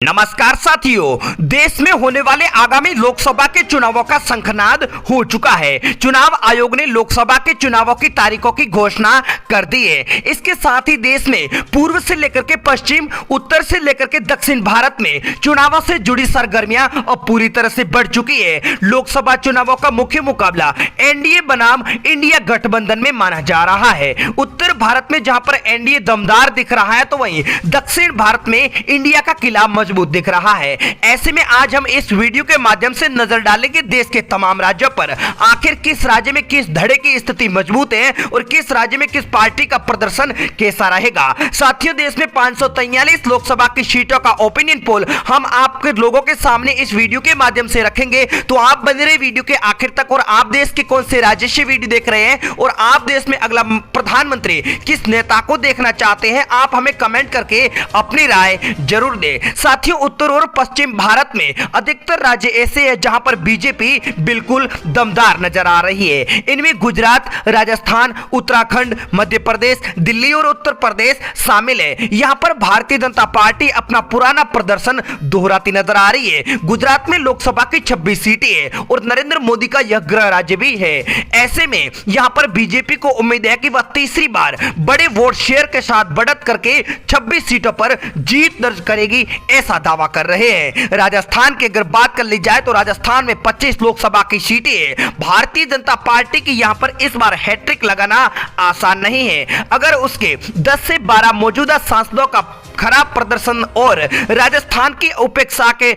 नमस्कार साथियों, देश में होने वाले आगामी लोकसभा के चुनावों का शंखनाद हो चुका है। चुनाव आयोग ने लोकसभा के चुनावों की तारीखों की घोषणा कर दी है। इसके साथ ही देश में पूर्व से लेकर के पश्चिम, उत्तर से लेकर के दक्षिण भारत में चुनावों से जुड़ी सरगर्मियां अब पूरी तरह से बढ़ चुकी है। लोकसभा चुनावों का मुख्य मुकाबला एनडीए बनाम इंडिया गठबंधन में माना जा रहा है। उत्तर भारत में जहां पर एनडीए दमदार दिख रहा है, तो वहीं दक्षिण भारत में इंडिया का किला मजबूत दिख रहा है। ऐसे में आज हम इस वीडियो के माध्यम से नजर डालेंगे देश के तमाम राज्यों पर आखिर किस राज्य में किस धड़े की स्थिति मजबूत है और किस राज्य में किस पार्टी का प्रदर्शन कैसा रहेगा। साथियों, देश में 543 लोकसभा की सीटों का ओपिनियन पोल हम आपके लोगों के सामने इस वीडियो के माध्यम से रखेंगे, तो आप बने रहे वीडियो के आखिर तक। और आप देश के कौन से राज्य से वीडियो देख रहे हैं और आप देश में अगला प्रधानमंत्री किस नेता को देखना चाहते हैं, आप हमें कमेंट करके अपनी राय जरूर दें। साथियों, उत्तर और पश्चिम भारत में अधिकतर राज्य ऐसे हैं जहां पर बीजेपी बिल्कुल दमदार नजर आ रही है। इनमें गुजरात, राजस्थान, उत्तराखंड, मध्य प्रदेश, दिल्ली और उत्तर प्रदेश शामिल है। यहां पर भारतीय जनता पार्टी अपना पुराना प्रदर्शन दोहराती नजर आ रही है। गुजरात में लोकसभा की 26 सीटें हैं और नरेंद्र मोदी का यह गृह राज्य भी है। ऐसे में यहां पर बीजेपी को उम्मीद है कि वह तीसरी बार बड़े वोट शेयर के साथ बढ़त करके 26 सीटों पर जीत दर्ज करेगी, ऐसा दावा कर रहे हैं। राजस्थान की अगर बात कर ली जाए तो राजस्थान में 25 लोकसभा की सीटें हैं। भारतीय जनता पार्टी की यहां पर इस बार हैट्रिक लगाना आसान नहीं है। अगर उसके 10 से 12 मौजूदा सांसदों का खराब प्रदर्शन और राजस्थान की उपेक्षा के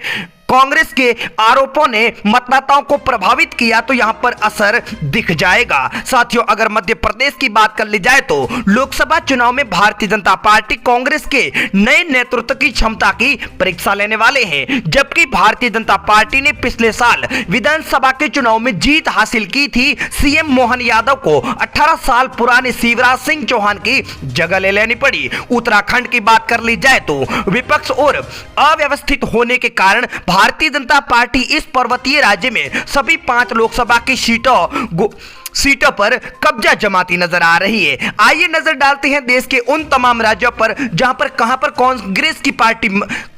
कांग्रेस के आरोपों ने मतदाताओं को प्रभावित किया तो यहां पर असर दिख जाएगा। साथियों, अगर मध्य प्रदेश की बात कर ली जाए तो लोकसभा चुनाव में भारतीय जनता पार्टी कांग्रेस के नए नेतृत्व की क्षमता की परीक्षा लेने वाले हैं। जबकि भारतीय जनता पार्टी ने पिछले साल विधानसभा के चुनाव में जीत हासिल की थी, सीएम मोहन यादव को 18 साल पुराने शिवराज सिंह चौहान की जगह ले लेनी पड़ी। उत्तराखंड की बात कर ली जाए तो विपक्ष और अव्यवस्थित होने के कारण भारतीय जनता पार्टी इस पर्वतीय राज्य में सभी 5 लोकसभा की सीटों पर कब्जा जमाती नजर आ रही है। आइए नजर डालते हैं देश के उन तमाम राज्यों पर जहां पर कहां पर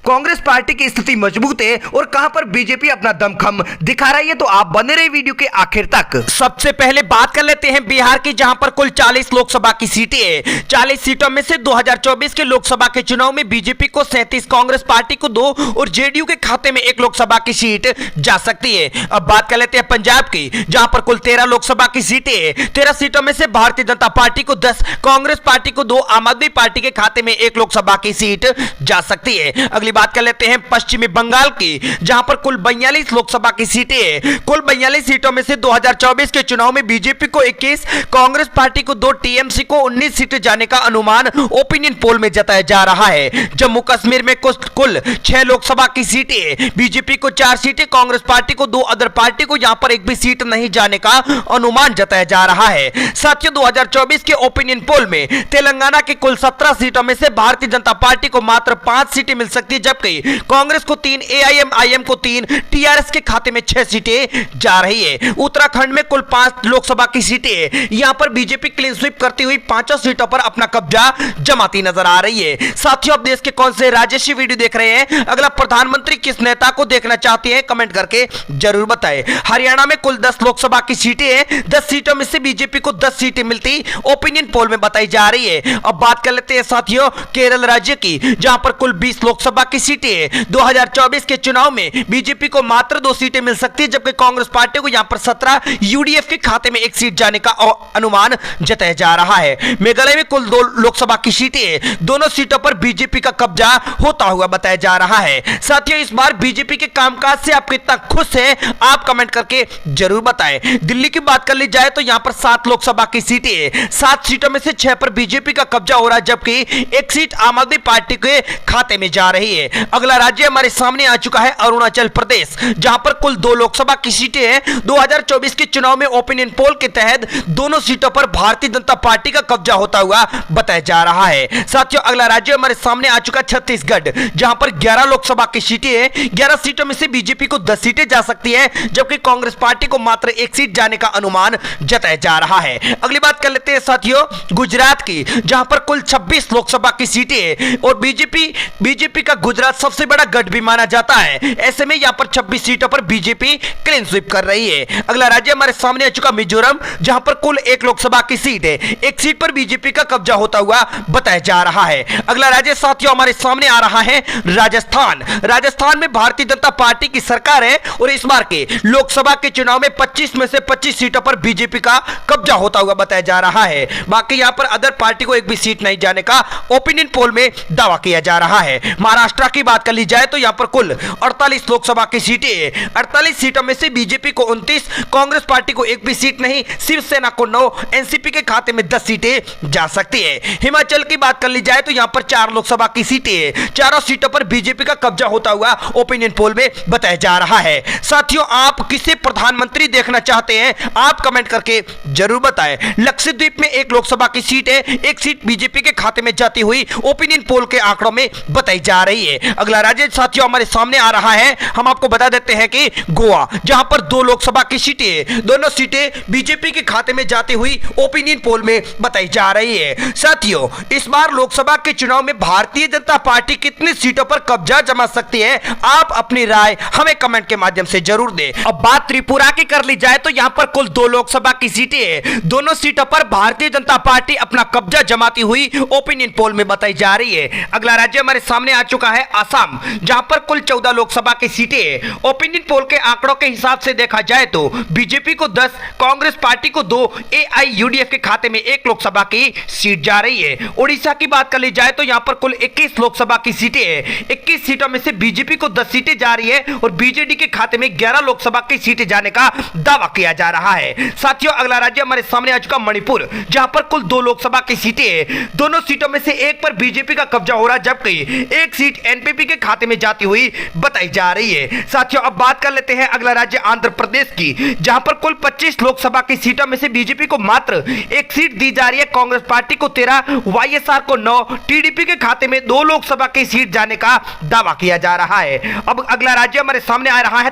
कांग्रेस पार्टी की स्थिति मजबूत है और कहां पर बीजेपी अपना दमखम दिखा रही है। तो आप बने रहे वीडियो के आखिर तक। सबसे पहले बात कर लेते हैं बिहार की, जहां पर कुल 40 लोकसभा की सीटें हैं। 40 सीटों में से 2024 के लोकसभा के चुनाव में बीजेपी को 37, कांग्रेस पार्टी को 2 और जेडीयू के खाते में 1 लोकसभा की सीट जा सकती है। अब बात कर लेते हैं पंजाब की, जहां पर कुल 13 लोकसभा की सीटें हैं। 13 सीटों में से भारतीय जनता पार्टी को 10, कांग्रेस पार्टी को 2, आम आदमी पार्टी के खाते में 1 लोकसभा की सीट जा सकती है। अगली बात कर लेते हैं पश्चिमी बंगाल की, जहां पर कुल 42 लोकसभा की सीटें हैं। कुल 42 सीटों में से 2024 के चुनाव में बीजेपी को 21, कांग्रेस पार्टी को 2, टीएमसी को 19 सीटें जाने का अनुमान ओपिनियन पोल में जताया जा रहा है। जम्मू कश्मीर में कुल 6 लोकसभा की सीटें हैं। बीजेपी को 4 सीटें, कांग्रेस पार्टी को 2, अदर पार्टी को यहां पर एक भी सीट नहीं जाने का अनुमान जताया जा रहा है। साथियों, 2024 के ओपिनियन पोल में तेलंगाना की कुल 17 सीटों में से भारतीय जनता पार्टी को मात्र 5 सीटें मिल सकती है, जबकि कांग्रेस को 3, एआईएमआईएम को 3, टीआरएस के खाते में 6 सीटें जा रही है। उत्तराखंड में कुल 5 लोकसभा की सीटें हैं। यहां पर बीजेपी क्लीन स्वीप करती हुई 5 सीटों पर अपना कब्जा जमाती नजर आ रही है। साथियों, आप देश के कौन से राज्य से वीडियो देख रहे हैं, अगला प्रधानमंत्री किस नेता को देखना चाहते हैं, कमेंट करके जरूर बताएं। हरियाणा में कुल 10 लोकसभा की सीटें हैं। 10 सीटों में से बीजेपी को 10 सीटें मिलती ओपिनियन पोल में बताई जा रही है। अब बात कर लेते हैं साथियों केरल राज्य की, जहां पर कुल 20 लोकसभा की सीटें हैं। 2024 के चुनाव में बीजेपी को मात्र 2 सीटें मिल सकती है, जबकि कांग्रेस पार्टी को यहां पर 17, यूडीएफ के खाते में 1 सीट जाने का अनुमान जताया जा रहा है। मेघालय में कुल 2 लोकसभा की सीटें हैं। दोनों सीटों पर बीजेपी का कब्जा होता हुआ बताया जा रहा है। साथियों, इस बार बीजेपी के कामकाज से आप कितना खुश हैं, आप कमेंट करके जरूर बताएं। दिल्ली की बात कर ली जाए तो यहां पर 7 लोकसभा की सीटें हैं। 7 सीटों में से 6 पर बीजेपी का कब्जा हो रहा है, जबकि 1 सीट आम आदमी पार्टी के खाते में जा रही है। अगला राज्य हमारे सामने आ चुका है अरुणाचल प्रदेश, जहां पर कुल 2 लोकसभा की सीटें हैं। 2024 के चुनाव में ओपिनियन पोल के तहत दोनों सीटों पर भारतीय जनता पार्टी का कब्जा होता हुआ बताया जा रहा है। साथियों, अगला राज्य हमारे सामने आ चुका है छत्तीसगढ़, जहां पर 11 लोकसभा की सीटें हैं। 11 सीटों में से बीजेपी को 10 सीटें जा सकती है, जबकि कांग्रेस पार्टी को मात्र 1 सीट जाने का अनुमान जताया जा रहा है। अगली बात कर लेते हैं साथियों गुजरात की, जहां पर कुल 26 लोकसभा की सीटें हैं और बीजेपी का गुजरात सबसे बड़ा गढ़ भी माना जाता है। ऐसे में यहां पर 26 सीटों पर बीजेपी क्लीन स्वीप कर रही है। अगला राज्य हमारे सामने आ चुका मिजोरम, जहां पर कुल 1 लोकसभा की सीट है। एक सीट पर बीजेपी का कब्जा होता हुआ बताया जा रहा है। अगला राज्य साथियों हमारे सामने आ रहा है राजस्थान। राजस्थान में भारतीय जनता पार्टी की सरकार है और इस बार के लोकसभा के चुनाव में 25 में से 25 सीटों पर बीजेपी का कब्जा होता हुआ बताया जा रहा है। बाकी यहां पर अदर पार्टी को एक भी सीट नहीं जाने का ओपिनियन पोल में दावा किया जा रहा है। महाराष्ट्र की बात कर ली जाए तो यहां पर कुल 48 लोकसभा की सीटें हैं। 48 सीटों में से बीजेपी को 29, कांग्रेस पार्टी को एक भी सीट नहीं, शिवसेना को 9, एनसीपी के खाते में 10 सीटें जा सकती है। हिमाचल की बात कर ली जाए तो यहां पर 4 लोकसभा की सीटें हैं। चारों सीटों पर बीजेपी का कब्जा होता हुआ ओपिनियन पोल में बताया जा रहा है। साथियों आप किसे प्रधानमंत्री देखना चाहते हैं आप कमेंट करके जरूर बताएं। लक्षद्वीप में 1 लोकसभा की सीट है, एक सीट बीजेपी के खाते में जाती हुई ओपिनियन पोल के आंकड़ों में बताई जा रही है। अगला राज्य साथियों हमारे सामने आ रहा है, हम आपको बता देते हैं कि गोवा, जहां पर 2 लोकसभा की सीटें हैं। दोनों सीटें बीजेपी के खाते में जाती हुई ओपिनियन पोल में बताई जा रही है। साथियों इस बार लोकसभा के चुनाव में भारतीय जनता पार्टी कितनी सीटों पर कब्जा जमा सकती है, आप अपनी राय हमें कमेंट के माध्यम से जरूर दें। अब बात त्रिपुरा की कर ली जाए तो यहां पर कुल 2 लोकसभा की सीटें हैं। दोनों सीटों पर भारतीय जनता पार्टी अपना कब्जा जमाती हुई ओपिनियन पोल में बताई जा रही है। अगला राज्य हमारे सामने आ चुका है असम, जहां पर कुल 14 लोकसभा की सीटें हैं। ओपिनियन पोल के आंकड़ों के हिसाब से देखा जाए तो बीजेपी को 10, कांग्रेस पार्टी को 2, एआईयूडीएफ के खाते में 1 लोकसभा की सीट जा रही है। उड़ीसा की बात कर ली जाए तो यहां पर कुल 21 लोकसभा की सीटें हैं। 21 सीटों में से बीजेपी को 10 सीटें जा रही है और बीजेडी के खाते में 11 लोकसभा की सीटें जाने का दावा किया जा रहा है। साथियों अगला राज्य हमारे सामने आ चुका मणिपुर, जहां पर कुल 2 लोकसभा की सीटें हैं। दोनों सीटों में से एक पर बीजेपी का कब्जा हो रहा है, जबकि एक सीट एनपीपी के खाते में जाती हुई बताई जा रही है। साथियों अब बात कर लेते हैं अगला राज्य आंध्र प्रदेश की, जहां पर कुल 25 लोकसभा की सीटों में से बीजेपी को मात्र 1 सीट दी जा रही है, कांग्रेस पार्टी को 13, वाईएसआर को 9, टीडीपी के खाते में 2 लोकसभा की सीट जाने का दावा किया जा रहा है। अब अगला राज्य हमारे सामने आ रहा है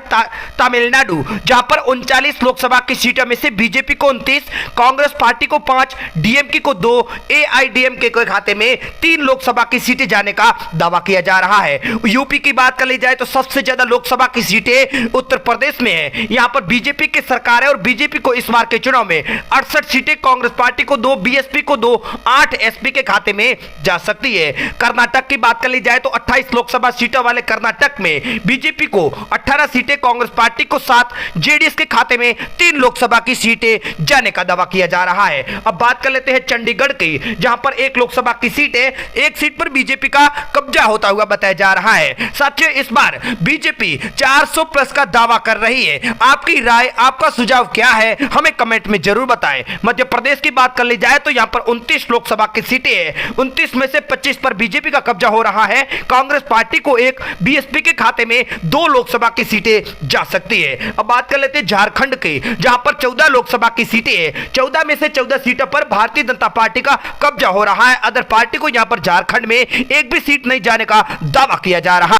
तमिलनाडु, जहां पर 39 लोकसभा की सीटों में से बीजेपी को 29, कांग्रेस पार्टी को 5, डीएमके को 2, एआईडीएमके के खाते में 3 लोकसभा की सीटें जाने का दावा किया जा रहा है। यूपी की बात कर ली जाए तो सबसे ज्यादा लोकसभा की सीटें उत्तर प्रदेश में है। यहां पर बीजेपी की सरकार है और बीजेपी को इस बार के चुनाव में 68 सीटें, कांग्रेस पार्टी को 2, बीएसपी को 2, 8 एसपी के खाते में जा सकती है। कर्नाटक की बात कर ली जाए तो 28 लोकसभा सीटों वाले कर्नाटक में बीजेपी को 18 सीटें, कांग्रेस पार्टी को 7, जेडीएस के खाते में 3 लोकसभा की सीटें जाने का दावा किया जा रहा है। अब बात कर लेते हैं चंडीगढ़ की, जहां पर 1 लोकसभा की सीट है। एक सीट पर बीजेपी का कब्जा होता हुआ बताया जा रहा है। साथियों इस बार बीजेपी 400 प्लस का दावा कर रही है। आपकी राय, आपका सुझाव क्या है हमें कमेंट में जरूर बताएं। मध्य प्रदेश की बात कर ली जाए तो यहां पर 29 लोकसभा की सीटें हैं। 29 में से 25 पर बीजेपी का कब्जा हो रहा है, कांग्रेस पार्टी को 1, बीएसपी के खाते में 2 लोकसभा की सीटें जा सकती है। अब बात कर लेते हैं झारखंड की, जहां पर 14 लोकसभा की सीटें हैं। 14 में से 14 सीटों पर भारतीय जनता पार्टी का कब्जा हो रहा है। अदर पार्टी को यहां पर झारखंड में एक भी सीट नहीं जाने का दावा किया जा रहा है।